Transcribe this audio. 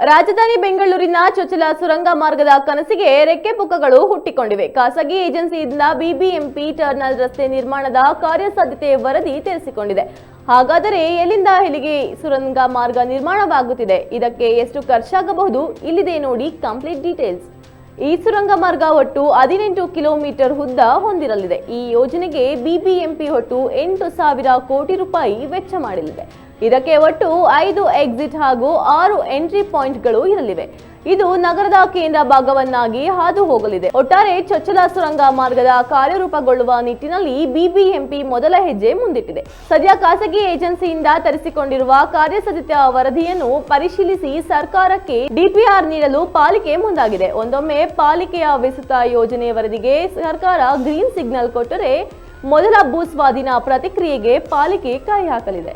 ರಾಜಧಾನಿ ಬೆಂಗಳೂರಿನ ಚೊಚ್ಚಲ ಸುರಂಗ ಮಾರ್ಗದ ಕನಸಿಗೆ ರೆಕ್ಕೆ ಪುಕ್ಕಗಳು ಹುಟ್ಟಿಕೊಂಡಿವೆ. ಖಾಸಗಿ ಏಜೆನ್ಸಿಯಿಂದ ಬಿಬಿಎಂಪಿ ಟರ್ನಲ್ ರಸ್ತೆ ನಿರ್ಮಾಣದ ಕಾರ್ಯಸಾಧ್ಯತೆ ವರದಿ ತಿಳಿಸಿಕೊಂಡಿದೆ. ಹಾಗಾದರೆ ಎಲ್ಲಿಂದ ಎಲ್ಲಿಗೆ ಸುರಂಗ ಮಾರ್ಗ ನಿರ್ಮಾಣವಾಗುತ್ತಿದೆ, ಇದಕ್ಕೆ ಎಷ್ಟು ಖರ್ಚಾಗಬಹುದು, ಇಲ್ಲಿದೆ ನೋಡಿ ಕಂಪ್ಲೀಟ್ ಡೀಟೇಲ್ಸ್. ಈ ಸುರಂಗ ಮಾರ್ಗ ಒಟ್ಟು 18 ಕಿಲೋಮೀಟರ್ ಉದ್ದ ಹೊಂದಿರಲಿದೆ. ಈ ಯೋಜನೆಗೆ ಬಿಬಿಎಂಪಿ ಒಟ್ಟು 8,000 ಕೋಟಿ ರೂಪಾಯಿ ವೆಚ್ಚ ಮಾಡಲಿದೆ. ಇದಕ್ಕೆ ಒಟ್ಟು 5 ಎಕ್ಸಿಟ್ ಹಾಗೂ 6 ಎಂಟ್ರಿ ಪಾಯಿಂಟ್ಗಳು ಇರಲಿವೆ. ಇದು ನಗರದ ಕೇಂದ್ರ ಭಾಗವನ್ನಾಗಿ ಹಾದು ಹೋಗಲಿದೆ. ಒಟ್ಟಾರೆ ಚೊಚ್ಚಲ ಸುರಂಗ ಮಾರ್ಗದ ಕಾರ್ಯರೂಪಗೊಳ್ಳುವ ನಿಟ್ಟಿನಲ್ಲಿ ಬಿಬಿಎಂಪಿ ಮೊದಲ ಹೆಜ್ಜೆ ಮುಂದಿಟ್ಟಿದೆ. ಸದ್ಯ ಖಾಸಗಿ ಏಜೆನ್ಸಿಯಿಂದ ತರಿಸಿಕೊಂಡಿರುವ ಕಾರ್ಯಸಾಧ್ಯತಾ ವರದಿಯನ್ನು ಪರಿಶೀಲಿಸಿ ಸರ್ಕಾರಕ್ಕೆ ಡಿಪಿಆರ್ ನೀಡಲು ಪಾಲಿಕೆ ಮುಂದಾಗಿದೆ. ಒಂದೊಮ್ಮೆ ಪಾಲಿಕೆಯ ವಿಸ್ತೃತ ಯೋಜನೆ ವರದಿಗೆ ಸರ್ಕಾರ ಗ್ರೀನ್ ಸಿಗ್ನಲ್ ಕೊಟ್ಟರೆ ಮೊದಲ ಭೂಸ್ವಾಧೀನ ಪ್ರತಿಕ್ರಿಯೆಗೆ ಪಾಲಿಕೆ ಕೈ ಹಾಕಲಿದೆ.